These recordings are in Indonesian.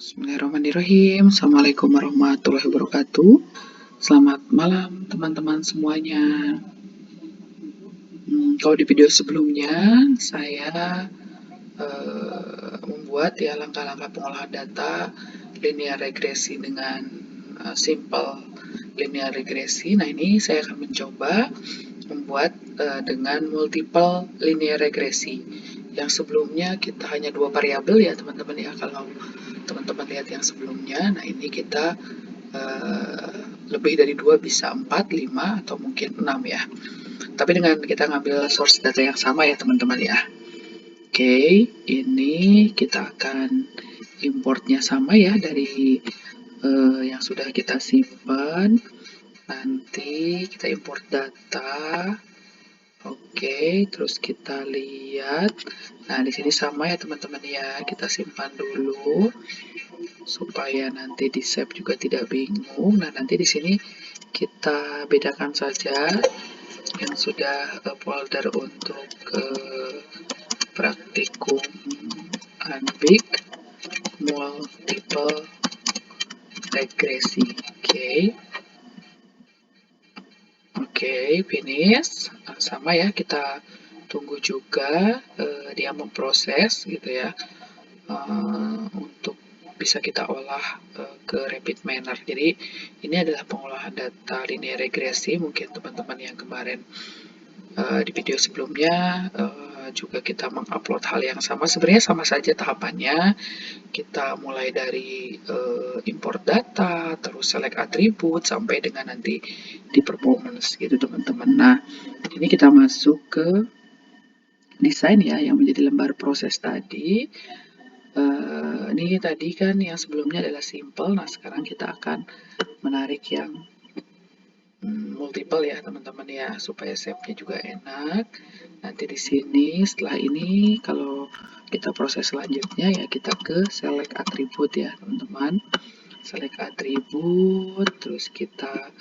Bismillahirrahmanirrahim. Assalamualaikum warahmatullahi wabarakatuh. Selamat malam teman-teman semuanya. Kalau di video sebelumnya saya membuat ya langkah-langkah pengolahan data linear regresi dengan simple linear regresi. Nah, ini saya akan mencoba membuat dengan multiple linear regresi. Yang sebelumnya kita hanya 2 variabel ya teman-teman ya. Kalau teman-teman lihat yang sebelumnya, nah ini kita lebih dari 2 bisa 4, 5, atau mungkin 6 ya. Tapi dengan kita ngambil source data yang sama ya teman-teman ya. Oke, ini kita akan importnya sama ya dari yang sudah kita simpan. Nanti kita import data. Oke, terus kita lihat. Nah, di sini sama ya teman-teman ya. Kita simpan dulu supaya nanti di save juga tidak bingung. Nah, nanti di sini kita bedakan saja yang sudah folder untuk praktikum Anbik multiple regresi. Oke, finish. Sama ya, kita tunggu juga dia memproses gitu ya, untuk bisa kita olah ke rapid manner. Jadi ini adalah pengolahan data linear regresi. Mungkin teman-teman yang kemarin di video sebelumnya juga kita mengupload hal yang sama. Sebenarnya sama saja tahapannya. Kita mulai dari import data, terus select atribut, sampai dengan nanti di performance gitu teman-teman. Nah, ini kita masuk ke desain ya, yang menjadi lembar proses tadi. Ini tadi kan yang sebelumnya adalah simple. Nah, sekarang kita akan menarik yang multiple ya teman-teman ya, supaya shape-nya juga enak. Nanti di sini setelah ini kalau kita proses selanjutnya ya kita ke select atribut ya teman-teman. Select atribut, terus kita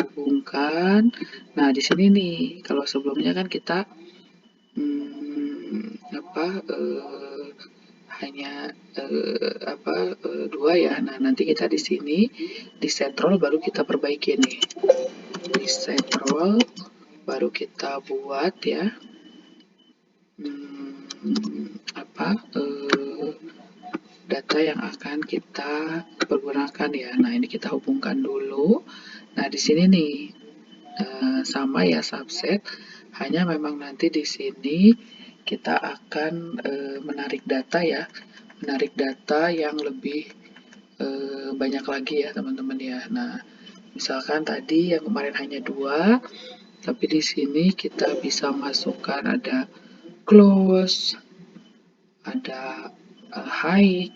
hubungkan. Nah, di sini nih kalau sebelumnya kan kita hanya dua ya. Nah, nanti kita di sini di set role baru kita perbaiki nih. Di set role baru kita buat ya data yang akan kita pergunakan ya. Nah, ini kita hubungkan dulu. Nah, di sini nih sama ya subset, hanya memang nanti di sini kita akan menarik data ya, menarik data yang lebih banyak lagi ya teman-teman ya. Nah, misalkan tadi yang kemarin hanya 2, tapi di sini kita bisa masukkan ada close, ada high,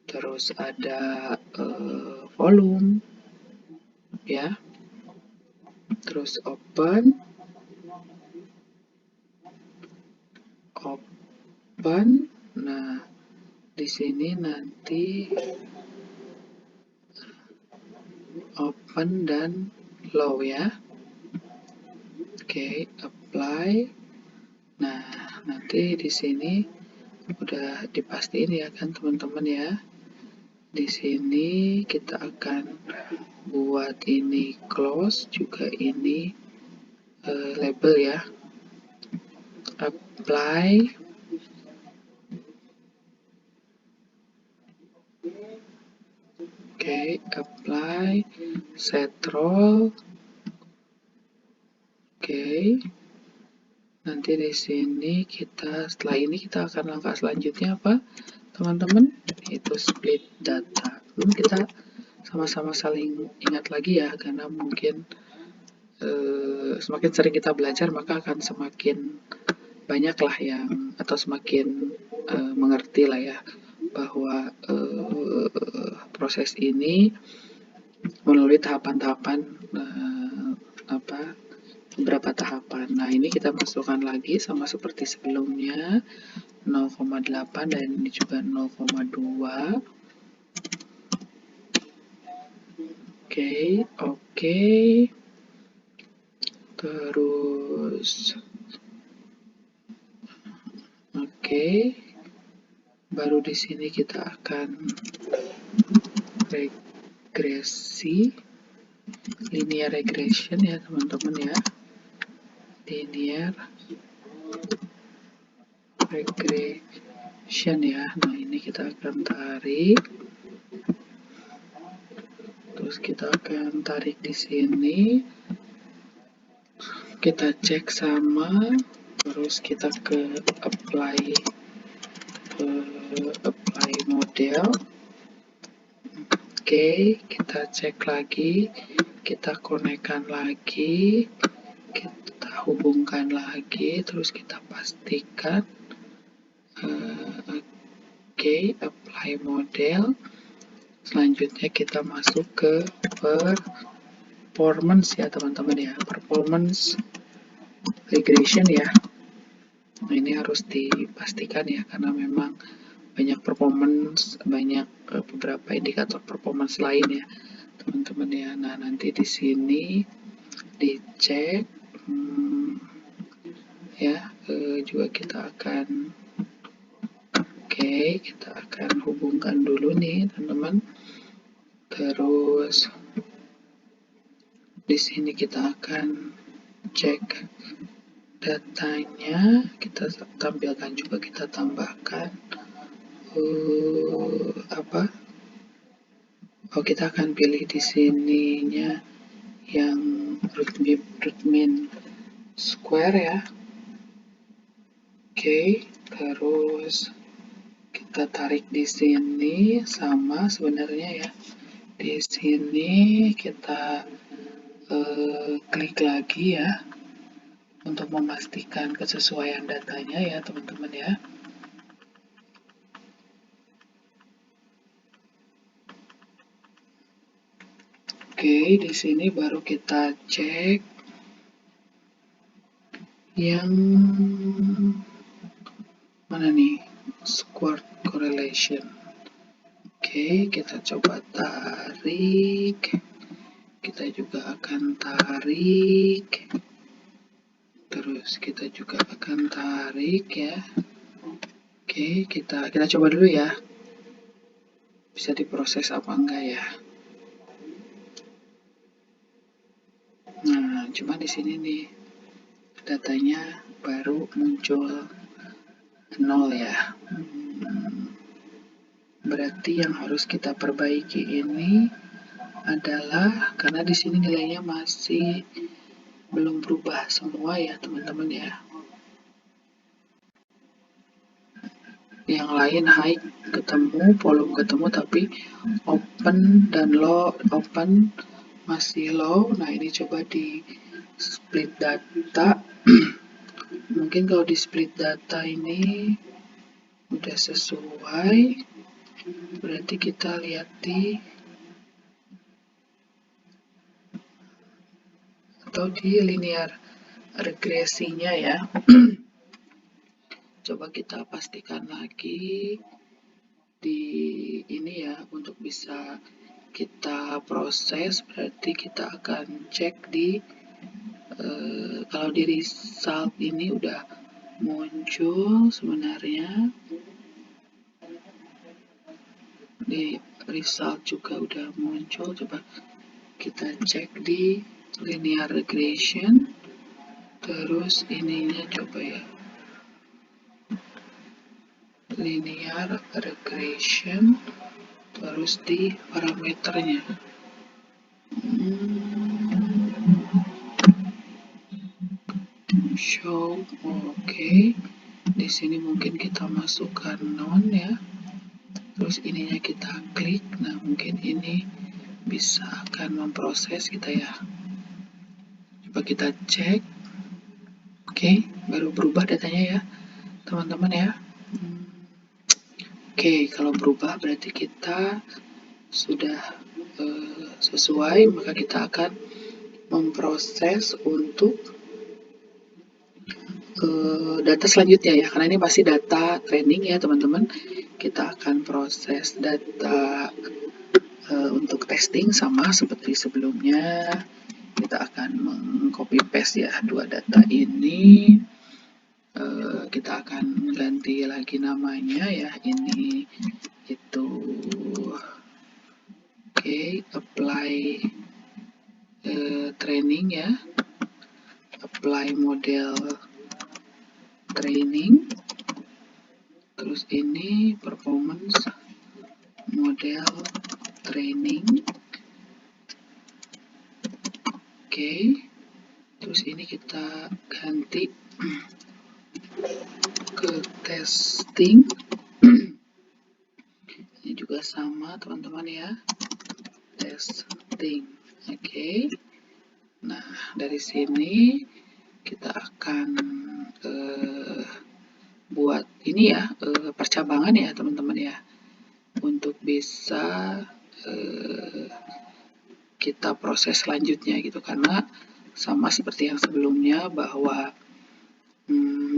terus ada volume ya, terus open. Nah, di sini nanti open dan low ya. Oke, apply. Nah, nanti di sini udah dipastiin ya kan teman-teman ya. Di sini kita akan buat ini close, juga ini label ya. Apply. Oke, apply, set role. Oke. Nanti di sini kita setelah ini kita akan langkah selanjutnya apa? Teman-teman, itu split data. Belum kita sama-sama saling ingat lagi ya, karena mungkin semakin sering kita belajar maka akan semakin banyak lah yang atau semakin mengerti lah ya bahwa proses ini melalui tahapan-tahapan beberapa tahapan. Nah, ini kita masukkan lagi sama seperti sebelumnya 0,8 dan ini juga 0,2. Oke. Terus oke. baru di sini kita akan regresi, linear regression ya teman-teman ya, linear regression ya. Nah ini kita akan tarik, terus kita akan tarik di sini, kita cek sama, terus kita ke apply model. Oke, kita cek lagi, kita konekkan lagi, kita hubungkan lagi, terus kita pastikan. Oke, apply model. Selanjutnya kita masuk ke performance ya teman-teman ya, performance regression ya. Nah ini harus dipastikan ya, karena memang banyak performance, banyak beberapa indikator performance lain ya teman-teman ya. Nah nanti di sini dicek ya, juga kita akan kita akan hubungkan dulu nih teman-teman. Terus di sini kita akan cek datanya, kita tampilkan juga, kita tambahkan kita akan pilih di sininya yang root mean square ya. Oke, terus kita tarik di sini sama sebenarnya ya. Di sini kita klik lagi ya untuk memastikan kesesuaian datanya ya teman-teman ya. Oke, di sini baru kita cek yang mana nih, square correlation. Oke, kita coba tarik, kita juga akan tarik, terus kita juga akan tarik ya. Oke, kita coba dulu ya, bisa diproses apa enggak ya. Nah, cuma di sini nih datanya baru muncul 0 ya. Berarti yang harus kita perbaiki ini adalah, karena di sini nilainya masih belum berubah semua ya teman-teman ya. Yang lain high ketemu, volume ketemu, tapi open dan low, open masih low. Nah ini coba di split data. Mungkin kalau di split data ini udah sesuai, berarti kita lihat di linear regresinya ya. Coba kita pastikan lagi di ini ya, untuk bisa kita proses. Berarti kita akan cek di kalau di result ini udah muncul sebenarnya, di result juga udah muncul. Coba kita cek di linear regression, terus ininya coba ya, linear regression, terus di parameternya. Show, oke. Di sini mungkin kita masukkan non ya. Terus ininya kita klik. Nah, mungkin ini bisa akan memproses kita ya. Coba kita cek. Oke, baru berubah datanya ya, teman-teman ya. Oke, kalau berubah berarti kita sudah sesuai, maka kita akan memproses untuk data selanjutnya ya, karena ini masih data training ya teman-teman. Kita akan proses data untuk testing sama seperti sebelumnya. Kita akan mengcopy paste ya dua data ini, kita akan ganti lagi namanya ya, ini itu oke, apply training ya, apply model training, terus ini performance model training. Oke, terus ini kita ganti ke testing. Ini juga sama teman-teman ya, testing. Oke, nah dari sini kita akan buat ini ya, percabangan ya teman-teman ya, untuk bisa kita proses selanjutnya gitu, karena sama seperti yang sebelumnya bahwa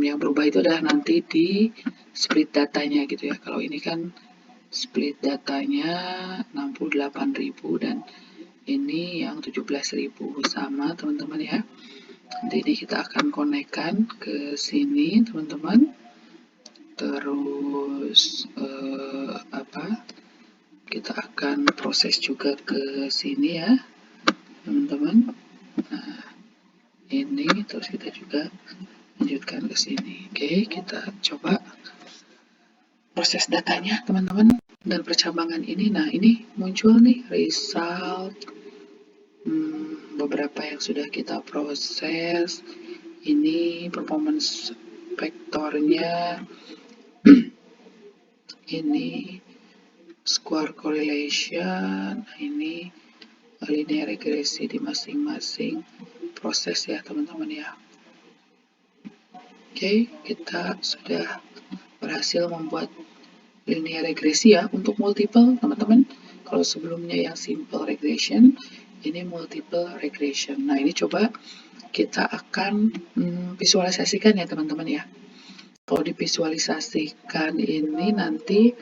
yang berubah itu adalah nanti di split datanya gitu ya. Kalau ini kan split datanya 68.000 dan ini yang 17.000, sama teman-teman ya. Nanti ini kita akan konekkan ke sini teman-teman, terus kita akan proses juga ke sini ya teman-teman. Nah ini terus kita juga lanjutkan ke sini. Oke, kita coba proses datanya teman-teman dan percabangan ini. Nah ini muncul nih result beberapa yang sudah kita proses. Ini performance vektornya, ini square correlation, ini linear regresi di masing-masing proses ya teman-teman ya. Oke, kita sudah berhasil membuat linear regresi ya untuk multiple teman-teman. Kalau sebelumnya yang simple regression, ini multiple regression. Nah ini coba kita akan visualisasikan ya teman-teman ya. Kalau divisualisasikan ini nanti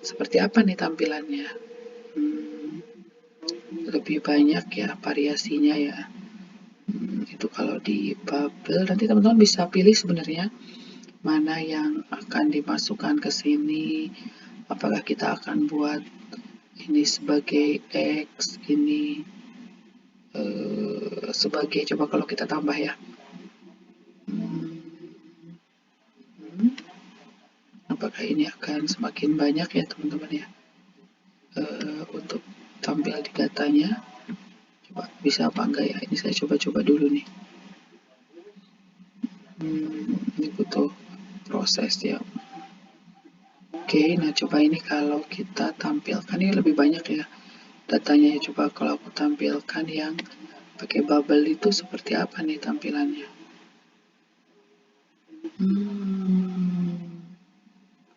seperti apa nih tampilannya? Lebih banyak ya variasinya ya. Itu kalau di bubble nanti teman-teman bisa pilih sebenarnya mana yang akan dimasukkan ke sini. Apakah kita akan buat ini sebagai X, ini sebagai, coba kalau kita tambah ya. Apakah ini akan semakin banyak ya teman-teman ya, untuk tampil di datanya. Coba bisa apa enggak ya, ini saya coba-coba dulu nih. Ini butuh proses ya. Oke, nah coba ini kalau kita tampilkan ini lebih banyak ya datanya ya. Coba kalau aku tampilkan yang pakai bubble itu seperti apa nih tampilannya.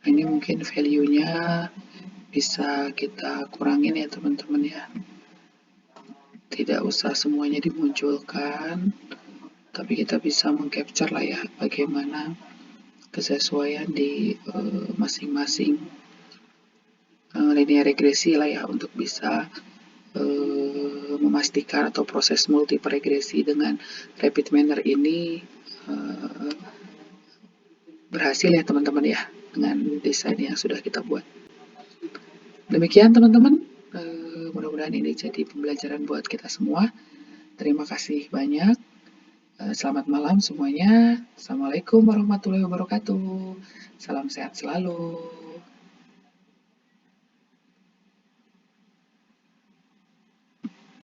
Ini mungkin value-nya bisa kita kurangin ya teman-teman ya. Tidak usah semuanya dimunculkan, tapi kita bisa mengcapture lah ya bagaimana kesesuaian di masing-masing linear regresi lah ya, untuk bisa memastikan atau proses multiple regresi dengan rapid manner ini berhasil ya teman-teman ya, dengan desain yang sudah kita buat. Demikian teman-teman, mudah-mudahan ini jadi pembelajaran buat kita semua. Terima kasih banyak. Selamat malam semuanya. Assalamualaikum warahmatullahi wabarakatuh. Salam sehat selalu.